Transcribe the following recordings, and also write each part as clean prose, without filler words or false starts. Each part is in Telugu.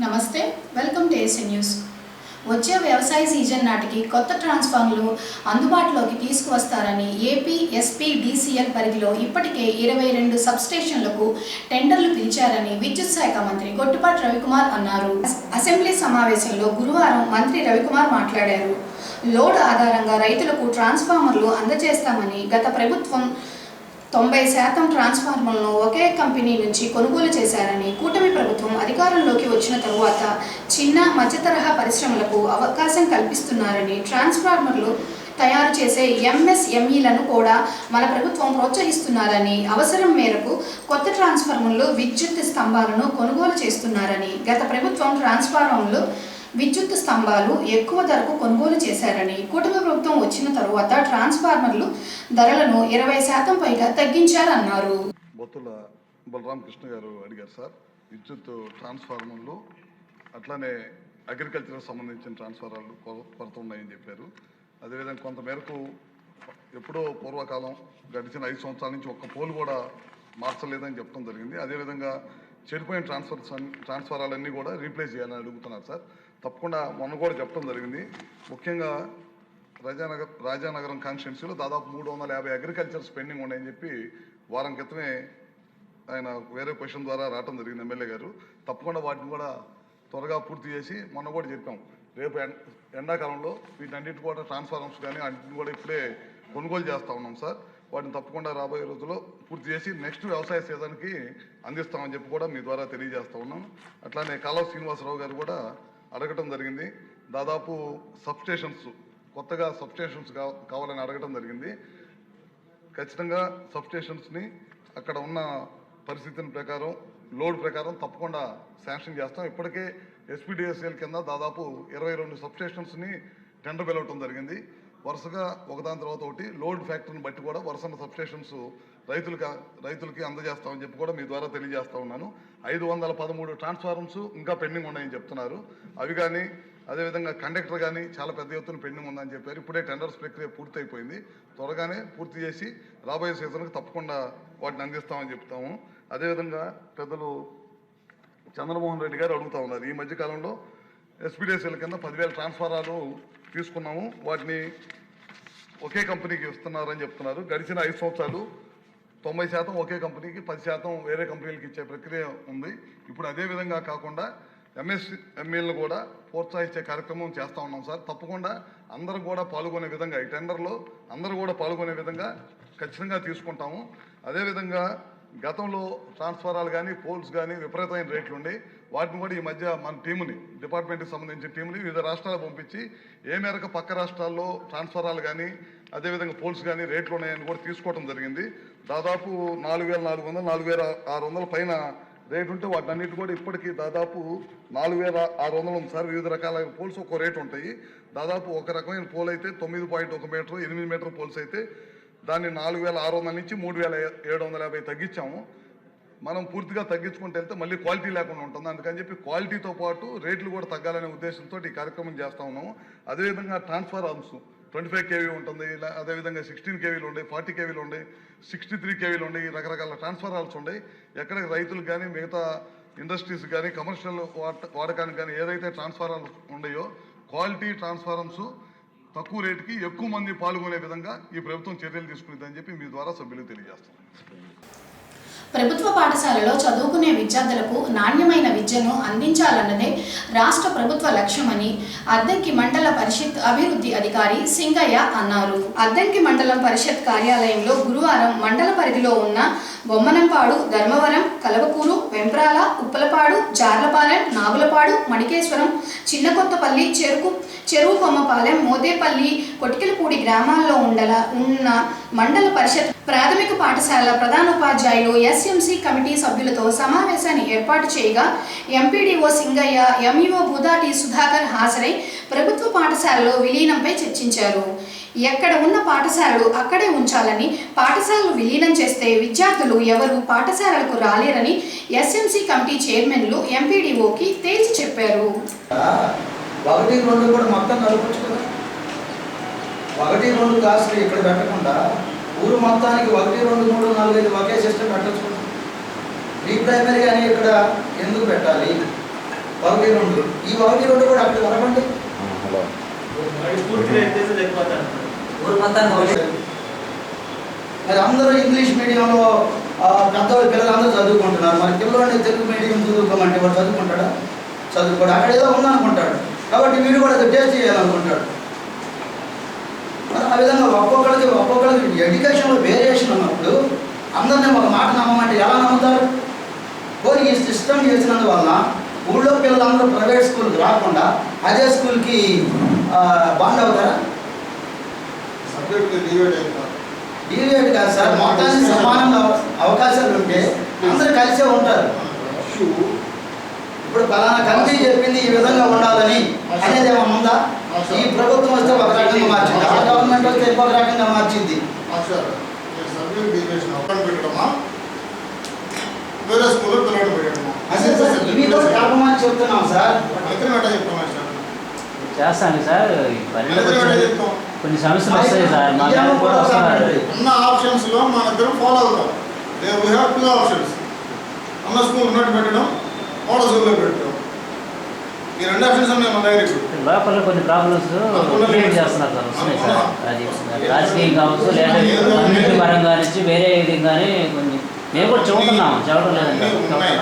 నమస్తే, వెల్కమ్ టు ఏసీ న్యూస్. వచ్చే వ్యవసాయ సీజన్ నాటికి కొత్త ట్రాన్స్ఫార్మర్లు అందుబాటులోకి తీసుకువస్తారని ఏపీ ఎస్పీడీసీఎల్ పరిధిలో ఇప్పటికే 22 సబ్స్టేషన్లకు టెండర్లు పిలిచారని విద్యుత్ శాఖ మంత్రి గొట్టిపాటి రవికుమార్ అన్నారు. అసెంబ్లీ సమావేశంలో గురువారం మంత్రి రవికుమార్ మాట్లాడారు. లోడ్ ఆధారంగా రైతులకు ట్రాన్స్ఫార్మర్లు అందజేస్తామని గత ప్రభుత్వం 90% ట్రాన్స్ఫార్మర్లను ఒకే కంపెనీ నుంచి కొనుగోలు చేశారని, కూటమి ప్రభుత్వం అధికారంలోకి వచ్చిన తరువాత చిన్న మధ్యతరహా పరిశ్రమలకు అవకాశం కల్పిస్తున్నారని, ట్రాన్స్ఫార్మర్లు తయారు చేసే ఎంఎస్ఎంఈలను కూడా మన ప్రభుత్వం ప్రోత్సహిస్తున్నారని, అవసరం మేరకు కొత్త ట్రాన్స్ఫార్మర్లు, విద్యుత్ స్తంభాలను కొనుగోలు చేస్తున్నారని, గత ప్రభుత్వం ట్రాన్స్ఫార్మర్లు, విద్యుత్ స్తంభాలు ఎక్కువ ధరకు కొనుగోలు చేశారని, కూటమి ప్రభుత్వం వచ్చిన తరువాత ట్రాన్స్ఫార్మర్లు ధరలను 20% పైగా తగ్గించారన్నారు. బొత్తుల బలరామకృష్ణ గారు అడిగారు సార్, విద్యుత్ ట్రాన్స్ఫార్మర్లు అట్లానే అగ్రికల్చర్కి సంబంధించిన ట్రాన్స్ఫార్మర్లు కొరత ఉన్నాయని చెప్పారు. అదేవిధంగా కొంతమేరకు ఎప్పుడో పూర్వకాలం గడిచిన 5 సంవత్సరాల నుంచి ఒక్క పోలు కూడా మార్చలేదని చెప్పడం జరిగింది. అదేవిధంగా చెడిపోయిన ట్రాన్స్ఫారాలన్నీ కూడా రీప్లేస్ చేయాలని అడుగుతున్నారు సార్. తప్పకుండా మొన్న కూడా చెప్పడం జరిగింది. ముఖ్యంగా రాజానగరం కాన్స్టిట్యున్సీలో దాదాపు 350 అగ్రికల్చర్స్ పెండింగ్ ఉన్నాయని చెప్పి వారం క్రితమే ఆయన వేరే క్వశ్చన్ ద్వారా రావడం జరిగింది ఎమ్మెల్యే గారు. తప్పకుండా వాటిని కూడా త్వరగా పూర్తి చేసి మొన్న కూడా చెప్పాం, రేపు ఎండాకాలంలో వీటన్నిటి కూడా ట్రాన్స్ఫార్మర్స్ కానీ అన్నింటిని కూడా ఇప్పుడే కొనుగోలు చేస్తూ ఉన్నాం సార్. వాటిని తప్పకుండా రాబోయే రోజుల్లో పూర్తి చేసి నెక్స్ట్ వ్యవసాయ సీజన్కి అందిస్తామని చెప్పి కూడా మీ ద్వారా తెలియజేస్తూ ఉన్నాం. అట్లానే కాలువ శ్రీనివాసరావు గారు కూడా అడగటం జరిగింది. దాదాపు సబ్స్టేషన్స్, కొత్తగా సబ్స్టేషన్స్ కావాలని అడగటం జరిగింది. ఖచ్చితంగా సబ్స్టేషన్స్ని అక్కడ ఉన్న పరిస్థితిని ప్రకారం, లోడ్ ప్రకారం తప్పకుండా శాంక్షన్ చేస్తాం. ఇప్పటికే ఎస్పీడీసీఎల్ కింద దాదాపు 22 సబ్స్టేషన్స్ని టెండర్ పిలవటం జరిగింది. వరుసగా ఒకదాని తర్వాత ఒకటి లోడ్ ఫ్యాక్టర్ని బట్టి కూడా వరుసన సబ్స్టేషన్స్ రైతులకి అందజేస్తామని చెప్పి కూడా మీ ద్వారా తెలియజేస్తూ ఉన్నాను. 513 ట్రాన్స్ఫార్మర్స్ ఇంకా పెండింగ్ ఉన్నాయని చెప్తున్నారు. అవి కానీ అదేవిధంగా కండక్టర్ కానీ చాలా పెద్ద ఎత్తున పెండింగ్ ఉందని చెప్పారు. ఇప్పుడే టెండర్స్ ప్రక్రియ పూర్తయిపోయింది. త్వరగానే పూర్తి చేసి రాబోయే సీజన్కి తప్పకుండా వాటిని అందిస్తామని చెప్తాము. అదేవిధంగా పెద్దలు చంద్రమోహన్ రెడ్డి గారు అడుగుతూ ఉన్నారు, ఈ మధ్యకాలంలో ఎస్పీడీసీఎల్ కింద 10,000 ట్రాన్స్ఫారాలు తీసుకున్నాము, వాటిని ఒకే కంపెనీకి ఇస్తున్నారని చెప్తున్నారు. గడిచిన 5 సంవత్సరాలు 90% ఒకే కంపెనీకి, 10% వేరే కంపెనీలకు ఇచ్చే ప్రక్రియ ఉంది. ఇప్పుడు అదే విధంగా కాకుండా ఎంఎస్ఎంఈలను కూడా ప్రోత్సహించే కార్యక్రమం చేస్తూ ఉన్నాం సార్. తప్పకుండా అందరూ కూడా పాల్గొనే విధంగా, ఈ టెండర్లో అందరూ కూడా పాల్గొనే విధంగా ఖచ్చితంగా తీసుకుంటాము. అదేవిధంగా గతంలో ట్రాన్స్ఫారాలు కానీ పోల్స్ కానీ విపరీతమైన రేట్లు ఉండి వాటిని కూడా ఈ మధ్య మన టీముని, డిపార్ట్మెంట్కి సంబంధించిన టీముని వివిధ రాష్ట్రాలకు పంపించి ఏ మేరకు పక్క రాష్ట్రాల్లో ట్రాన్స్ఫారాలు కానీ అదేవిధంగా పోల్స్ కానీ రేట్లు ఉన్నాయని కూడా తీసుకోవడం జరిగింది. దాదాపు 4,400, 4,600 పైన రేటు ఉంటే వాటిని అన్నిటి కూడా ఇప్పటికీ దాదాపు 4,600 ఉంది సార్. వివిధ రకాల పోల్స్ ఒక్కో రేటు ఉంటాయి. దాదాపు ఒక రకమైన పోల్ అయితే 9.1 మీటర్, 8 మీటర్ పోల్స్ అయితే దాన్ని 4,600 నుంచి 3,750 తగ్గించాము. మనం పూర్తిగా తగ్గించుకుంటూ వెళ్తే మళ్ళీ క్వాలిటీ లేకుండా ఉంటుంది. అందుకని చెప్పి క్వాలిటీతో పాటు రేట్లు కూడా తగ్గాలనే ఉద్దేశంతో ఈ కార్యక్రమం చేస్తూ ఉన్నాము. అదేవిధంగా ట్రాన్స్ఫార్మర్స్ 25 kV ఉంటుంది, అదేవిధంగా 16 kVలు ఉన్నాయి, 40 kVలు ఉన్నాయి, 63 kVలు ఉన్నాయి, రకరకాల ట్రాన్స్ఫార్మర్స్ ఉన్నాయి. ఎక్కడ రైతులకు కానీ మిగతా ఇండస్ట్రీస్ కానీ కమర్షియల్ వాడకానికి కానీ ఏదైతే ట్రాన్స్ఫార్మర్లు ఉన్నాయో క్వాలిటీ ట్రాన్స్ఫార్మర్స్ తక్కువ రేటుకి ఎక్కువ మంది పాల్గొనే విధంగా ఈ ప్రభుత్వం చర్యలు తీసుకునేదని చెప్పి మీ ద్వారా సభ్యులకు తెలియజేస్తాం. ప్రభుత్వ పాఠశాలలో చదువుకునే విద్యార్థులకు నాణ్యమైన విద్యను అందించాలన్నదే రాష్ట్ర ప్రభుత్వ లక్ష్యమని అద్దంకి మండల పరిషత్ అభివృద్ధి అధికారి సింగయ్య అన్నారు. అద్దంకి మండలం పరిషత్ కార్యాలయంలో గురువారం మండల పరిధిలో ఉన్న బొమ్మనంపాడు, ధర్మవరం, కలవకూరు, వెంప్రాల, ఉప్పలపాడు, జార్లపాలెం, నాగులపాడు, మణికేశ్వరం, చిన్నకొత్తపల్లి, చెరువు కొమ్మపాలెం, మోదేపల్లి, కొటికెలపూడి గ్రామాల్లో ఉన్న మండల పరిషత్ ప్రాథమిక పాఠశాల ప్రధానోపాధ్యాయులు ఎస్ఎంసీ కమిటీ సభ్యులతో సమావేశాన్ని ఏర్పాటు చేయగా ఎంపీడీఓ సింగయ్య, ఎంఈఓ బుధాటి సుధాకర్ హాజరై ప్రభుత్వ పాఠశాలలో విలీనంపై చర్చించారు. ఎక్కడ ఉన్న పాఠశాలలు అక్కడే ఉంచాలని, పాఠశాలలు విలీనం చేస్తే విద్యార్థులు ఎవరు పాఠశాలలకు రాలేరని ఎస్ఎంసీ కమిటీ చైర్మన్లు ఎంపీడీఓకి తేల్చి చెప్పారు. 1, 2 కూడా మొత్తం కలపొచ్చు కదా. 1, 2 క్లాసులు ఇక్కడ పెట్టకుండా ఊరు మొత్తానికి 1, 2, 3, 4, 5 ఒకే సిస్టమ్ పెట్టచ్చు. ప్రీ ప్రైమరీ అని ఇక్కడ ఎందుకు పెట్టాలి? 1, 2 ఈ 1, 2 కూడా అక్కడ కలపండి. హలో ఊరు మొత్తానికి మరి అందరూ ఇంగ్లీష్ మీడియంలో పెద్దవాళ్ళు పిల్లలందరూ చదువుకుంటున్నారు. మరి పిల్లవాడిని తెలుగు మీడియం చదువుకోమంటే వాడు చదువుకుంటాడా? చదువుకోడు. అక్కడ ఏదో ఉందనుకుంటాడు. కాబట్టి వీడు కూడా అది టేస్ట్ చేయాలనుకుంటాడు. మరి ఆ విధంగా ఒక్కొక్కరికి ఎడ్యుకేషన్లో వేరియేషన్ ఉన్నప్పుడు అందరినీ ఒక మాట నమ్మమంటే ఎలా నమ్ముతారు? పోనీ ఈ సిస్టమ్ చేసినందువల్ల ఊళ్ళో పిల్లలందరూ ప్రైవేట్ స్కూల్కి రాకుండా అదే స్కూల్కి బాండ్ అవుతారా? డివియేట్ కాదు సార్, మొత్తానికి సమానంగా అవకాశాలు ఉంటే అందరూ కలిసే ఉంటారు. ఇప్పుడు పలానా కమిటీ చెప్పింది ఈ విధంగా ఉండాలని అనేది ఏమైనా ఉందా? ఈ ప్రభుత్వం వస్తే ఒక రకంగా మార్చింది, ఆ గవర్నమెంట్ వస్తే ఇంకొక రకంగా మార్చింది. అదే సార్, ఇవి కూడా కలపమని చెప్తున్నాం సార్. చేస్తాను సార్. కొన్ని సమస్యలు వస్తాయి సార్, మా దగ్గర కూడా వస్తున్నారు. ఉన్న ఆప్షన్స్లో మన ఇద్దరం ఫాలో అవుతాం. We have 2 options. అన్న స్కూల్ ఉన్నట్టు పెట్టడం, మోడల్ స్కూల్లో పెట్టడం. ఈ 2 ఆప్షన్స్ ఉన్నాయి మన దగ్గర. లోపల కొన్ని ప్రాబ్లమ్స్ క్రియేట్ చేస్తున్నారు సార్, వస్తున్నాయి సార్. అది రాజకీయం కావచ్చు, లేదా కమ్యూనిటీ పరంగా నుంచి వేరే విధంగానే కొన్ని మేము కూడా చదువుతున్నాం, చదవడం లేదండి. ఉన్నాయి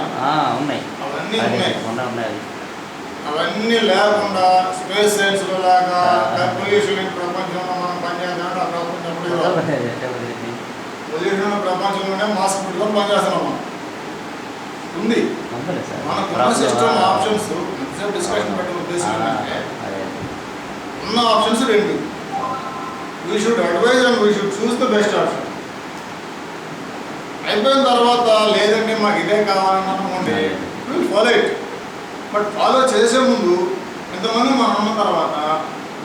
అవన్నీ ఉన్నాయి. ఉన్నాయి. అవన్నీ లేకుండా స్పేస్ సైన్స్లో లాగా పొల్యూషన్ ప్రపంచంలో మనం పనిచేద్దాం. ఆ ప్రపంచం పొల్యూషన్ ప్రపంచంలోనే మాస్క్ పెట్టుకొని పనిచేస్తున్నాం. మనం ఉంది మనకు సిస్టమ్ ఆప్షన్స్ డిస్కషన్ పెట్టే ఉద్దేశం ఏంటంటే ఉన్న options 2. We should advise and we should choose the best option. అయిపోయిన తర్వాత లేదండి మాకు ఇదే కావాలని అనుకోండి, will follow it. But follow చేసే ముందు ఇంతమంది మనం ఉన్న తర్వాత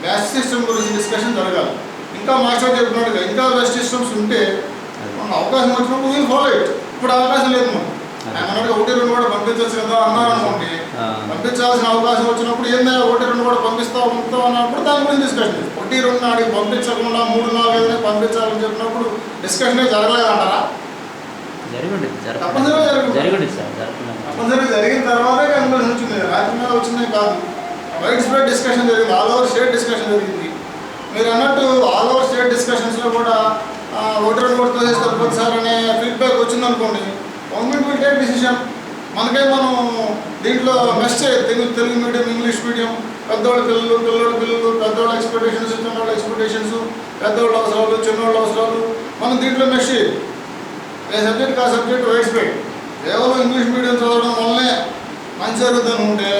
బెస్ట్ సిస్టమ్ గురించి డిస్కషన్ జరగాలి. ఇంకా మాస్టర్ చెప్పినట్టుగా ఇంకా బెస్ట్ సిస్టమ్స్ ఉంటే మన అవకాశం వచ్చినప్పుడు విల్ ఫాలో ఇట్. ఇప్పుడు అవకాశం లేదు మనం అన్నట్టుగా 1, 2 కూడా పంపించవచ్చు కదా అన్నారనుకోండి, పంపించాల్సిన అవకాశం వచ్చినప్పుడు ఏందా 1, 2 కూడా పంపిస్తావు అన్నప్పుడు దాని గురించి డిస్కషన్. 1, 2 నాడికి పంపించకుండా 3, 4, 5 పంపించాలని చెప్పినప్పుడు డిస్కషనే జరగలేదంటారా? తప్పనిసరిగా జరిగిన తర్వాతే కన్క్లూజన్ వచ్చింది. రాత్రి మీద వచ్చిందే కాదు, వైడ్ స్ప్రెడ్ డిస్కషన్ జరిగింది, ఆల్ ఓవర్ స్టేట్ డిస్కషన్ జరిగింది. మీరు అన్నట్టు ఆల్ ఓవర్ స్టేట్ డిస్కషన్స్లో కూడా 1, 2 కూడా తోసేసి తప్పదు సార్ అనే ఫీడ్బ్యాక్ వచ్చిందనుకోండి, గవర్నమెంట్ విల్ టేక్ డిసిషన్. మనకే మనం దీంట్లో mess Telugu medium, English medium, పెద్దవాళ్ళ పిల్లలు, పెద్దవాళ్ళ ఎక్స్పెక్టేషన్స్, చిన్నవాళ్ళ ఎక్స్పెక్టేషన్స్, పెద్దవాళ్ళ అవసరాలు, చిన్నవాళ్ళ అవసరాలు, మనం దీంట్లో మెస్ చేయాలి. ఏ సబ్జెక్ట్ ఆ సబ్జెక్ట్ వైడ్ స్ప్రెడ్. కేవలం ఇంగ్లీష్ మీడియం చదవడం వల్లనే మంచి జరుగుతుంది ఉంటే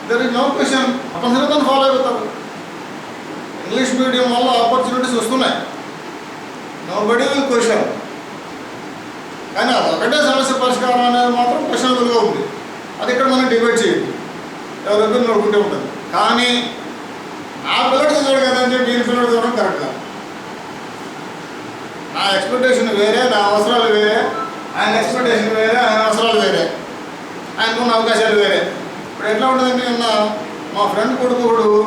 దర్ ఇస్ నో క్వశ్చన్, తప్పనిసరిగా దాన్ని ఫాలో అయిపోతారు. ఇంగ్లీష్ మీడియం వల్ల ఆపర్చునిటీస్ వస్తున్నాయి, నోబడీ విల్ క్వశ్చన్. కానీ అది ఒకటే సమస్య పరిష్కారం అనేది మాత్రం క్వశ్చనబుల్గా ఉంది. అది ఇక్కడ మనం డిబేట్ చేయొద్దు, ఎవరైతే నడుకుంటే ఉంటుంది. కానీ నా పిల్లడు చదవడు కదని చెప్పి వీరి పిల్లడు చదవడం కరెక్ట్ కాదు. నా ఎక్స్పెక్టేషన్ వేరే, నా అవసరాలు వేరే, ఆయన ఎక్స్పెక్టేషన్ వేరే, ఆయన అవసరాలు వేరే, ఆయనకున్న అవకాశాలు వేరే. ఇప్పుడు ఎట్లా ఉంటుందంటే నిన్న మా ఫ్రెండ్ కొడుకు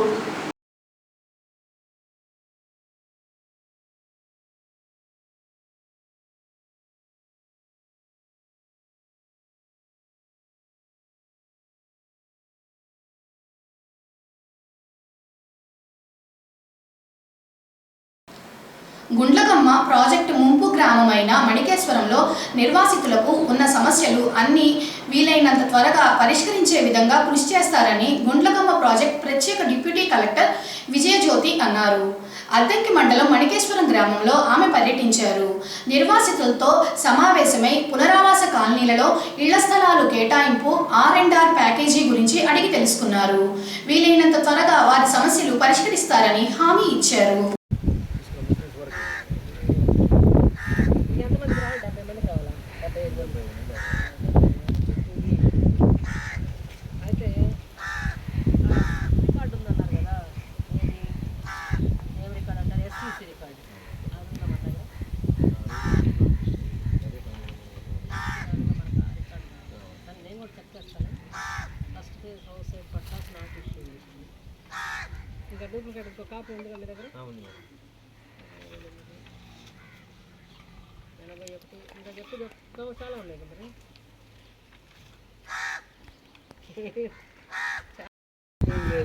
గుండ్లకమ్మ ప్రాజెక్టు ముంపు గ్రామమైన మణికేశ్వరంలో నిర్వాసితులకు ఉన్న సమస్యలు అన్నీ వీలైనంత త్వరగా పరిష్కరించే విధంగా కృషి చేస్తారని గుండ్లకమ్మ ప్రాజెక్ట్ ప్రత్యేక డిప్యూటీ కలెక్టర్ విజయజ్యోతి అన్నారు. అద్దంకి మండలం మణికేశ్వరం గ్రామంలో ఆమె పర్యటించారు. నిర్వాసితులతో సమావేశమై పునరావాస కాలనీలలో ఇళ్ల స్థలాలు కేటాయింపు, R&R ప్యాకేజీ గురించి అడిగి తెలుసుకున్నారు. వీలైనంత త్వరగా వారి సమస్యలు పరిష్కరిస్తారని హామీ ఇచ్చారు. ఇంకా డూప్లికేట్ ఇంకో కాపీ ఉంది మీ దగ్గర? 81 ఇంకా చెప్పు చాలా ఉన్నాయి కదా. మన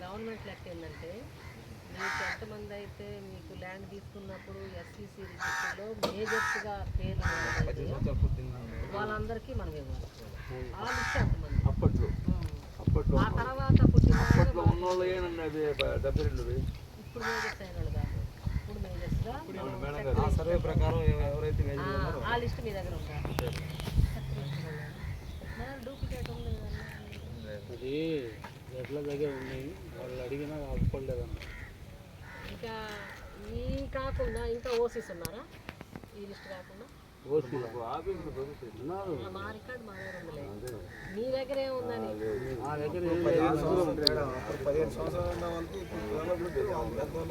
గవర్నమెంట్ లెక్క ఏంటంటే మీకు ఎంతమంది అయితే మీకు ల్యాండ్ తీసుకున్నప్పుడు ఎస్సీసీ రిజిస్టర్లో మేజర్స్గా పేర్లు వాళ్ళందరికీ మనం ఇవ్వాలి. ఆ లిస్ట్ ఎంతమంది ఆ తర్వాత పుట్టిన ఇప్పుడు మేజర్స్ అయిన వాళ్ళు కాదు, ఇప్పుడు మేజర్స్గా సర్వే ప్రకారం ఎవరైతే ఆ లిస్ట్ మీ దగ్గర ఉండాలి. డూప్లికేట్ ఉంది అది ఎట్ల దగ్గర ఉన్నాయి, వాళ్ళు అడిగినా అవ్వలేదన్న. ఇంకా ఈ కాకుండా ఇంకా ఓసీస్ ఉన్నారా? ఈ లిస్ట్ కాకుండా మా రికార్డు మా దగ్గర ఉండలేదు. మీ దగ్గర ఏముందని? మా దగ్గర 15 సంవత్సరాలు ఉన్న వాళ్ళకి ఇప్పుడు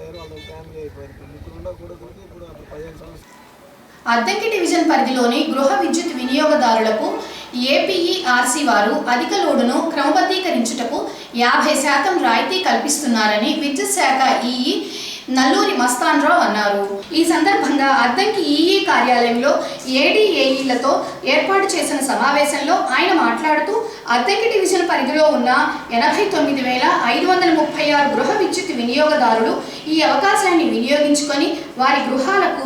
లేరు, వాళ్ళ ఫ్యామిలీ అయిపోయింది. ముగ్గురున్న కొడుకులకి ఇప్పుడు 15 సంవత్సరాలు. అద్దంకి డివిజన్ పరిధిలోని గృహ విద్యుత్ వినియోగదారులకు ఏపీఈఆర్సీ వారు అధిక లోడును క్రమబద్ధీకరించుటకు 50% రాయితీ కల్పిస్తున్నారని విద్యుత్ శాఖ ఈఈ నల్లూరి మస్తాన్రావు అన్నారు. ఈ సందర్భంగా అద్దంకి ఈఈ కార్యాలయంలో ఏడీఏఈలతో ఏర్పాటు చేసిన సమావేశంలో ఆయన మాట్లాడుతూ అద్దంకి డివిజన్ పరిధిలో ఉన్న 89,536 గృహ విద్యుత్ వినియోగదారులు ఈ అవకాశాన్ని వినియోగించుకొని వారి గృహాలకు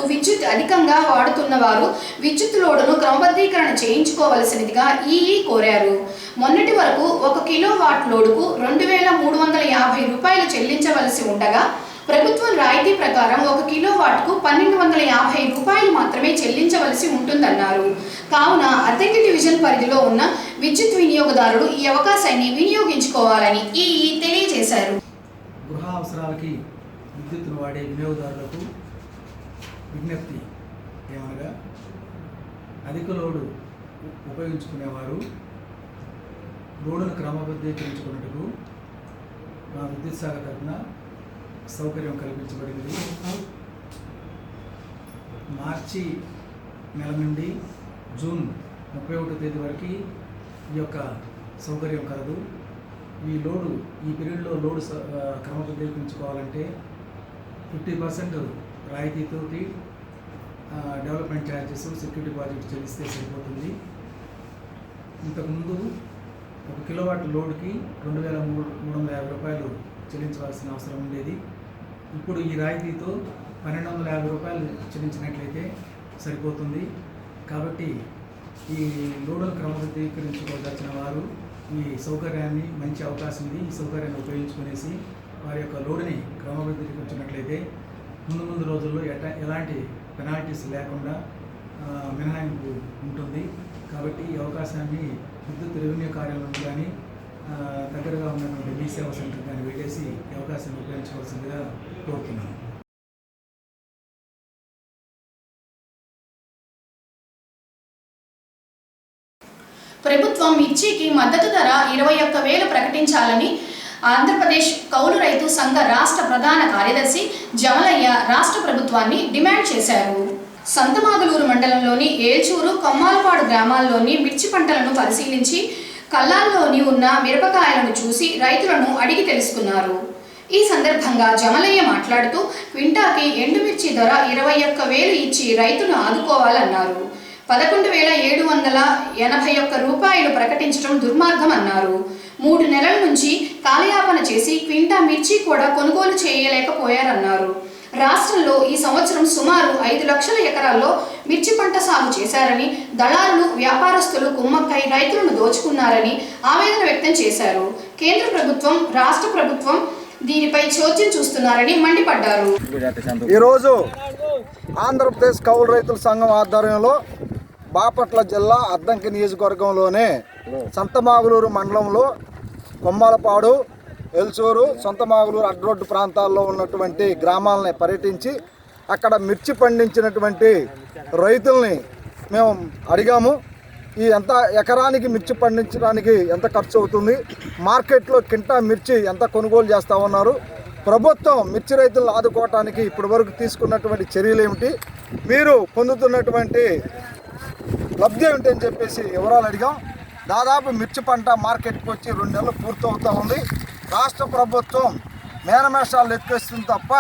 విద్యుత్ అధికంగా వాడుతున్న వారు విద్యుత్ లోడును క్రమబద్ధీకరణ చేయించుకోవలసినదిగా ఈఈ కోరారు. మొన్నటి వరకు 1 కిలోవాట్ లోడుకు 2,350 రూపాయలు చెల్లించవలసి ఉండగా ప్రభుత్వం రాయితీ ప్రకారం 1 కిలోవాట్కు 1,250 రూపాయలు మాత్రమే చెల్లించవలసి ఉంటుందన్నారు. కావున అద్దంకి డివిజన్ పరిధిలో ఉన్న విద్యుత్ వినియోగదారులు ఈ అవకాశాన్ని వినియోగించుకోవాలని ఈఈ తెలియజేశారు. గృహ అవసరాలకి విద్యుత్తును వాడే వినియోగదారులకు విజ్ఞప్తి ఏమనగా, అధిక లోడు ఉపయోగించుకునేవారు లోడును క్రమబద్ధీకరించుకున్నట్టుకు మా విద్యుత్ శాఖ తరఫున సౌకర్యం కల్పించబడింది. మార్చి నెల నుండి జూన్ 31వ తేదీ వరకు ఈ యొక్క సౌకర్యం కలదు. ఈ పీరియడ్లో లోడు క్రమబద్ధీకరించుకోవాలంటే 50% రాయితీతోటి డెవలప్మెంట్ ఛార్జెస్, సెక్యూరిటీ డిపాజిట్ చెల్లిస్తే సరిపోతుంది. ఇంతకుముందు 1 కిలోవాట్ లోడ్కి 2,350 రూపాయలు చెల్లించవలసిన అవసరం ఉండేది. ఇప్పుడు ఈ రాయితీతో 1,250 రూపాయలు చెల్లించినట్లయితే సరిపోతుంది. కాబట్టి ఈ లోడును క్రమబద్ధీకరించుకోదలిచిన వారు ఈ సౌకర్యాన్ని, మంచి అవకాశం ఇది, ఈ సౌకర్యాన్ని ఉపయోగించుకునేసి వారి యొక్క లోడుని క్రమబద్ధీకరించినట్లయితే ముందు రోజుల్లో ఎలాంటి పెనాల్టీస్ లేకుండా మినహాయింపు ఉంటుంది. కాబట్టి ఈ అవకాశాన్ని విద్యుత్ రెవెన్యూ కార్యాలయం కానీ దగ్గరగా ఉన్నటువంటి మీ సేవా సెంటర్ కానీ పెట్టేసి ఈ అవకాశాన్ని ఉపయోగించుకోవాల్సిందిగా కోరుతున్నాను. ప్రభుత్వం మిర్చికి మద్దతు ధర 21,000 ప్రకటించాలని ఆంధ్రప్రదేశ్ కౌలు రైతు సంఘ రాష్ట్ర ప్రధాన కార్యదర్శి జమలయ్య రాష్ట్ర ప్రభుత్వాన్ని డిమాండ్ చేశారు. సంతమాగులూరు మండలంలోని ఏల్చూరు, కొమ్మాలపాడు గ్రామాల్లోని మిర్చి పంటలను పరిశీలించి కల్లాల్లోని ఉన్న మిరపకాయలను చూసి రైతులను అడిగి తెలుసుకున్నారు. ఈ సందర్భంగా జమలయ్య మాట్లాడుతూ క్వింటాకి ఎండుమిర్చి ధర 21,000 ఇచ్చి రైతును ఆదుకోవాలన్నారు. 11,781 రూపాయలు ప్రకటించడం దుర్మార్గం అన్నారు. 3 నెలల నుంచి కాలయాపన చేసి క్వింటా మిర్చి కూడా కొనుగోలు చేయలేకపోయారన్నారు. రాష్ట్రంలో ఈ సంవత్సరం సుమారు 5 లక్షల ఎకరాల్లో మిర్చి పంట సాగు చేశారని, దళారులు, వ్యాపారస్తులు కుమ్మక్కై రైతులను దోచుకున్నారని ఆవేదన వ్యక్తం చేశారు. కేంద్ర ప్రభుత్వం, రాష్ట్ర ప్రభుత్వం దీనిపై చోద్యం చూస్తున్నారని మండిపడ్డారు. ఈరోజు ఆంధ్రప్రదేశ్ కౌలు రైతుల సంఘం ఆధ్వర్యంలో బాపట్ల జిల్లా అద్దంకి నియోజకవర్గంలోనే సంతమాగులూరు మండలంలో కొమ్మాలపాడు, ఎల్చూరు, సొంతమాగులూరు అడ్రోడ్డు ప్రాంతాల్లో ఉన్నటువంటి గ్రామాలని పర్యటించి అక్కడ మిర్చి పండించినటువంటి రైతుల్ని మేము అడిగాము. ఈ ఎంత ఎకరానికి మిర్చి పండించడానికి ఎంత ఖర్చు అవుతుంది, మార్కెట్లో కింటా మిర్చి ఎంత కొనుగోలు చేస్తూ ఉన్నారు, ప్రభుత్వం మిర్చి రైతులను ఆదుకోవటానికి ఇప్పటి వరకు తీసుకున్నటువంటి చర్యలు ఏమిటి, మీరు పొందుతున్నటువంటి లబ్ధి ఏమిటి అని చెప్పేసి వివరాలు అడిగాం. దాదాపు మిర్చి పంట మార్కెట్కి వచ్చి 2 నెలలు పూర్తవుతూ ఉంది. రాష్ట్ర ప్రభుత్వం మేనమేషాలు ఎక్కేస్తుంది తప్ప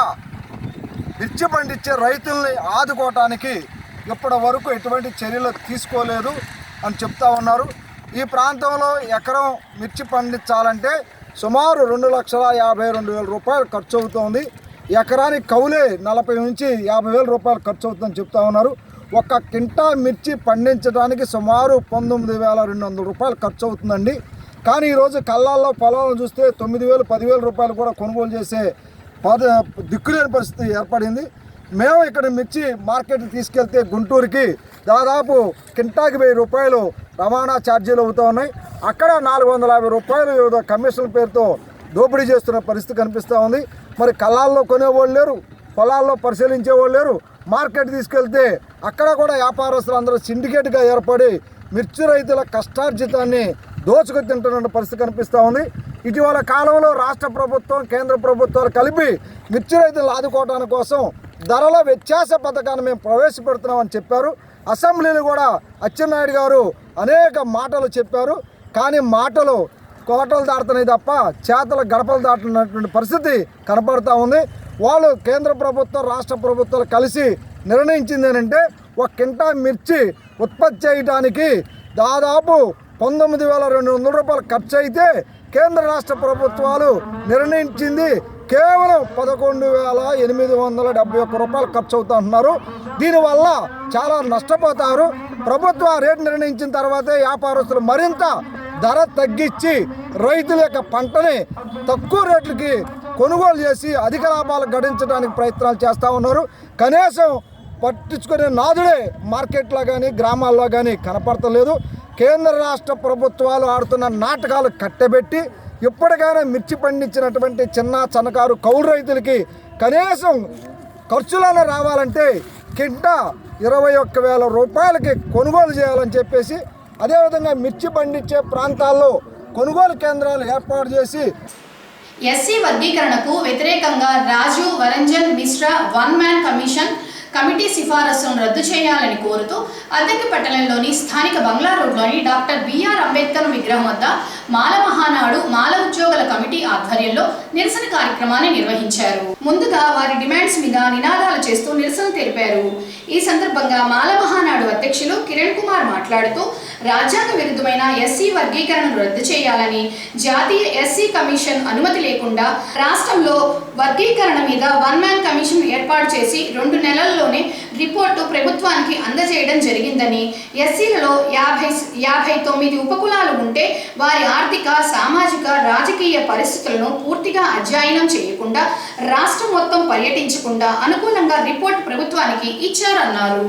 మిర్చి పండించే రైతుల్ని ఆదుకోవటానికి ఇప్పటి వరకు ఎటువంటి చర్యలు తీసుకోలేదు అని చెప్తా ఉన్నారు. ఈ ప్రాంతంలో ఎకరం మిర్చి పండించాలంటే సుమారు 2,52,000 రూపాయలు ఖర్చు అవుతుంది. ఎకరానికి కౌలే 40 నుంచి 50,000 రూపాయలు ఖర్చు అవుతుందని చెప్తా ఉన్నారు. ఒక కింటా మిర్చి పండించడానికి సుమారు 19,200 రూపాయలు ఖర్చు అవుతుందండి. కానీ ఈరోజు కళ్ళాల్లో పొలాలను చూస్తే 9,000, 10,000 రూపాయలు కూడా కొనుగోలు చేసే దిక్కులేని పరిస్థితి ఏర్పడింది. మేము ఇక్కడ మిర్చి మార్కెట్కి తీసుకెళ్తే గుంటూరుకి దాదాపు కింటాకి 1000 రూపాయలు రవాణా ఛార్జీలు అవుతూ ఉన్నాయి. అక్కడ 450 రూపాయలు వివిధ కమిషన్ల పేరుతో దోపిడీ చేస్తున్న పరిస్థితి కనిపిస్తూ ఉంది. మరి కళ్ళాల్లో కొనేవాళ్ళు లేరు, పొలాల్లో పరిశీలించేవాళ్ళు లేరు. మార్కెట్ తీసుకెళ్తే అక్కడ కూడా వ్యాపారస్తులు అందరూ సిండికేట్గా ఏర్పడి మిర్చి రైతుల కష్టార్జితాన్ని దోచుకు తింటున్న పరిస్థితి కనిపిస్తూ ఉంది. ఇటీవల కాలంలో రాష్ట్ర ప్రభుత్వం, కేంద్ర ప్రభుత్వాలు కలిపి మిర్చి రైతులను ఆదుకోవడానికి కోసం ధరల వ్యత్యాస పథకాన్ని మేము ప్రవేశపెడుతున్నామని చెప్పారు. అసెంబ్లీలో కూడా అచ్చెన్నాయుడు గారు అనేక మాటలు చెప్పారు. కానీ మాటలు కోటలు దాటుతున్నాయి తప్ప చేతల గడపలు దాటున్నటువంటి పరిస్థితి కనపడతా ఉంది. వాళ్ళు కేంద్ర ప్రభుత్వం, రాష్ట్ర ప్రభుత్వాలు కలిసి నిర్ణయించింది ఏంటంటే ఒక కింటా మిర్చి ఉత్పత్తి చేయడానికి దాదాపు 19,200 రూపాయలు ఖర్చు అయితే కేంద్ర రాష్ట్ర ప్రభుత్వాలు నిర్ణయించింది కేవలం 11,871 రూపాయలు ఖర్చు అవుతుంటున్నారు. దీనివల్ల చాలా నష్టపోతారు. ప్రభుత్వం రేటు నిర్ణయించిన తర్వాతే వ్యాపారస్తులు మరింత ధర తగ్గించి రైతుల యొక్క పంటని తక్కువ రేట్లకి కొనుగోలు చేసి అధిక లాభాలు గడించడానికి ప్రయత్నాలు చేస్తూ ఉన్నారు. కనీసం పట్టించుకునే నాదుడే మార్కెట్లో కానీ గ్రామాల్లో కానీ కనపడతలేదు. కేంద్ర రాష్ట్ర ప్రభుత్వాలు ఆడుతున్న నాటకాలు కట్టబెట్టి ఇప్పటికైనా మిర్చి పండించినటువంటి చిన్న సన్నకారు కౌలు రైతులకి కనీసం ఖర్చులను రావాలంటే కింటా 21,000 రూపాయలకి కొనుగోలు చేయాలని చెప్పేసి, అదేవిధంగా మిర్చి పండించే ప్రాంతాల్లో కొనుగోలు కేంద్రాలు ఏర్పాటు చేసి ఎస్సీ వర్గీకరణకు వ్యతిరేకంగా రాజు వరంజన్ మిశ్రా 1 మ్యాన్ కమిటీ సిఫారసులను రద్దు చేయాలని కోరుతూ అద్దెకి పట్టణంలోని స్థానిక బంగ్లా రోడ్లోని డాక్టర్ బిఆర్ అంబేద్కర్ విగ్రహం వద్ద మాల మహానాడు మాల ఉద్యోగుల కమిటీ ఆధ్వర్యంలో నిరసన కార్యక్రమాన్ని నిర్వహించారు. ముందుగా వారి డిమాండ్స్ మీద నినాదాలు చేస్తూ నిరసన తెలిపారు. ఈ సందర్భంగా మాల మహానాడు అధ్యక్షులు కిరణ్ కుమార్ మాట్లాడుతూ రాజ్యాంగ విరుద్ధమైన ఎస్సీ వర్గీకరణను రద్దు చేయాలని, జాతీయ ఎస్సీ కమిషన్ అనుమతి లేకుండా రాష్ట్రంలో వర్గీకరణ మీద 1 మ్యాన్ కమిషన్ ఏర్పాటు చేసి 2 నెలల్లోనే రిపోర్టు ప్రభుత్వానికి అందజేయడం జరిగిందని, ఎస్సీలలో 59 ఉపకులాలు ఉంటే వారి ఆర్థిక, సామాజిక, రాజకీయ పరిస్థితులను పూర్తిగా అధ్యయనం చేయకుండా రాష్ట్రం మొత్తం పర్యటించకుండా అనుకూలంగా రిపోర్టు ప్రభుత్వానికి ఇచ్చారన్నారు.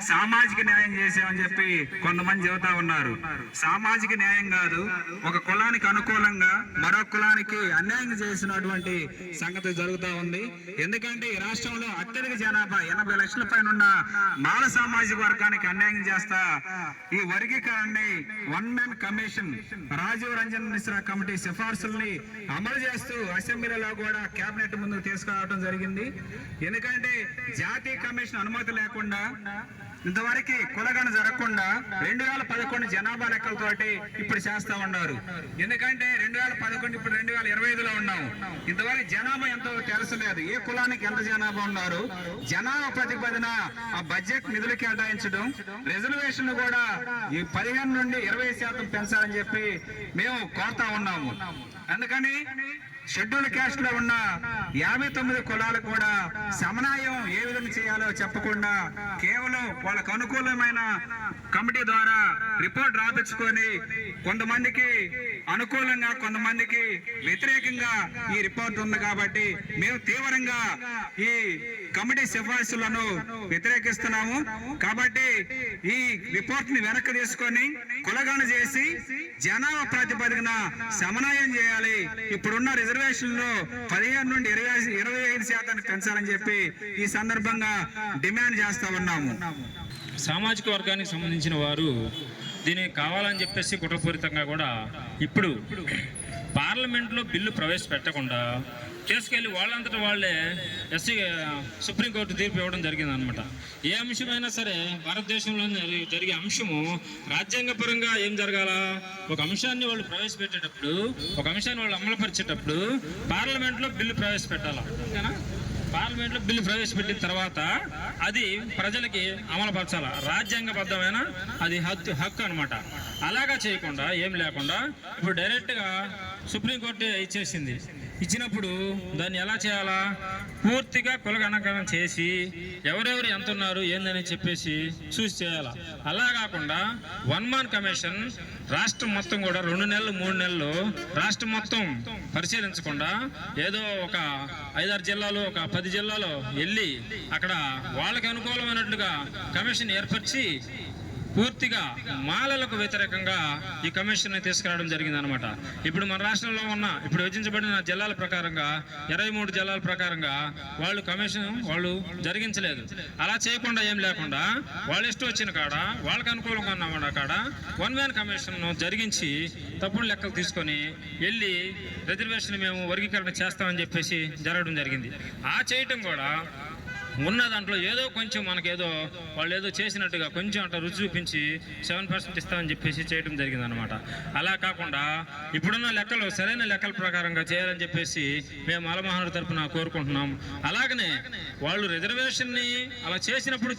సామాజిక న్యాయం చేసామని చెప్పి కొంతమంది చెబుతా ఉన్నారు. సామాజిక న్యాయం కాదు, ఒక కులానికి అనుకూలంగా మరో కులానికి అన్యాయం చేసినటువంటి సంగతి జరుగుతూ ఉంది. ఎందుకంటే ఈ రాష్ట్రంలో అత్యధిక జనాభా 80 లక్షల పైన ఉన్న మాల సామాజిక వర్గానికి అన్యాయం చేస్తా ఈ వర్గీకరణని 1 man commission Rajiv Ranjan Mishra committee సిఫార్సుల్ని అమలు చేస్తూ అసెంబ్లీలో కూడా కేబినెట్ ముందుకు తీసుకురావడం జరిగింది. ఎందుకంటే జాతీయ కమిషన్ అనుమతి లేకుండా ఇంతవరకు కులగణ జరగకుండా 2011 జనాభా లెక్కలతోటి ఇప్పుడు చేస్తా ఉన్నారు. ఎందుకంటే 2011 ఇప్పుడు 2025లో ఉన్నాము. ఇంతవరకు జనాభా ఎంతో తెలుసలేదు, ఏ కులానికి ఎంత జనాభా ఉన్నారు, జనాభా ప్రతిపాదన ఆ బడ్జెట్ నిధులు కేటాయించడం, రిజర్వేషన్ కూడా ఈ 15 నుండి 20% పెంచాలని చెప్పి మేము కోరుతా ఉన్నాము. అందుకని షెడ్యూల్ క్యాస్ట్ లో ఉన్న 59 కులాలు కూడా సమన్వయం ఏ విధంగా చేయాలో చెప్పకుండా కేవలం వాళ్ళకు అనుకూలమైన కమిటీ ద్వారా రిపోర్ట్ రాపించుకొని కొంతమందికి అనుకూలంగా కొంతమందికి వ్యతిరేకంగా ఈ రిపోర్ట్ ఉంది. కాబట్టి మేము తీవ్రంగా ఈ కమిటీ సిఫార్సులను వ్యతిరేకిస్తున్నాము. కాబట్టి ఈ రిపోర్ట్ ని వెనక్కి తీసుకొని కులగణ చేసి జనాభా ప్రాతిపదికన సమన్వయం చేయాలి. ఇప్పుడున్న రిజర్వేషన్లో 15 నుండి 25% పెంచాలని చెప్పి ఈ సందర్భంగా డిమాండ్ చేస్తా ఉన్నాము. సామాజిక వర్గానికి సంబంధించిన వారు దీనికి కావాలని చెప్పేసి కుట్రపూరితంగా కూడా ఇప్పుడు పార్లమెంట్లో బిల్లు ప్రవేశపెట్టకుండా తీసుకెళ్ళి వాళ్ళంతటా వాళ్ళే సుప్రీంకోర్టు తీర్పు ఇవ్వడం జరిగిందనమాట. ఏ అంశమైనా సరే భారతదేశంలో జరిగే అంశము రాజ్యాంగపరంగా ఏం జరగాల, ఒక అంశాన్ని వాళ్ళు ప్రవేశపెట్టేటప్పుడు, ఒక అంశాన్ని వాళ్ళు అమలుపరిచేటప్పుడు పార్లమెంట్లో బిల్లు ప్రవేశపెట్టాలి. ఓకేనా? పార్లమెంట్లో బిల్లు ప్రవేశపెట్టిన తర్వాత అది ప్రజలకి అమలుపరచాలి. రాజ్యాంగబద్ధమైన అది హక్కు అనమాట. అలాగా చేయకుండా ఏం లేకుండా ఇప్పుడు డైరెక్ట్గా సుప్రీంకోర్టు ఇచ్చేసింది. ఇచ్చినప్పుడు దాన్ని ఎలా చేయాలా, పూర్తిగా కులగణన చేసి ఎవరెవరు ఎంత ఉన్నారు ఏందని చెప్పేసి చూసి చేయాలా. అలా కాకుండా 1 man కమిషన్ రాష్ట్రం మొత్తం కూడా 2 నెలలు 3 నెలలు రాష్ట్రం మొత్తం పరిశీలించకుండా ఏదో ఒక 5-6 జిల్లాలు, ఒక 10 జిల్లాలో వెళ్ళి అక్కడ వాళ్ళకి అనుకూలమైనట్లుగా కమిషన్ ఏర్పరిచి పూర్తిగా మాలలకు వ్యతిరేకంగా ఈ కమిషన్ తీసుకురావడం జరిగింది అనమాట. ఇప్పుడు మన రాష్ట్రంలో ఉన్న ఇప్పుడు విభజించబడిన జిల్లాల ప్రకారంగా 23 జిల్లాల ప్రకారంగా వాళ్ళు కమిషన్ వాళ్ళు జరిగించలేదు. అలా చేయకుండా ఏం లేకుండా వాళ్ళు ఇష్టం వచ్చిన కాడ వాళ్ళకి అనుకూలంగా ఉన్న కాడ 1 man కమిషన్ జరిగించి తప్పుడు లెక్కలు తీసుకొని వెళ్ళి రిజర్వేషన్ మేము వర్గీకరణ చేస్తామని చెప్పేసి జరగడం జరిగింది. ఆ చేయటం కూడా ఉన్న దాంట్లో ఏదో కొంచెం మనకేదో వాళ్ళు ఏదో చేసినట్టుగా కొంచెం అట్లా రుచి చూపించి 7% ఇస్తామని చెప్పేసి చేయడం జరిగిందనమాట. అలా కాకుండా ఇప్పుడున్న లెక్కలు సరైన లెక్కల ప్రకారంగా చేయాలని చెప్పేసి మేము మాలమహానుడి తరఫున కోరుకుంటున్నాం. అలాగనే వాళ్ళు రిజర్వేషన్ని అలా చేసినప్పుడు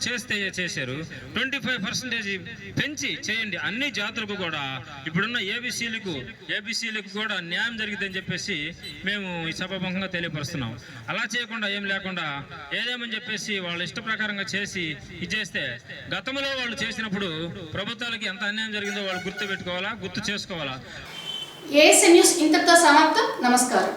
చేశారు. 25% పెంచి చేయండి. అన్ని జాతులకు కూడా ఇప్పుడున్న ఏబీసీలకు కూడా న్యాయం జరిగిద్దని చెప్పేసి మేము ఈ సభాముఖంగా తెలియపరుస్తున్నాం. అలా చేయకుండా ఏం లేకుండా ఏదేమని చెప్పేసి వాళ్ళ ఇష్ట ప్రకారంగా చేసి ఇచ్చేస్తే గతంలో వాళ్ళు చేసినప్పుడు ప్రభుత్వాలకి ఎంత అన్యాయం జరిగిందో వాళ్ళు గుర్తు పెట్టుకోవాలా, గుర్తు చేసుకోవాలా. ఏఎస్ఎన్ న్యూస్ ఇంతటితో సమాప్తం. నమస్కారం.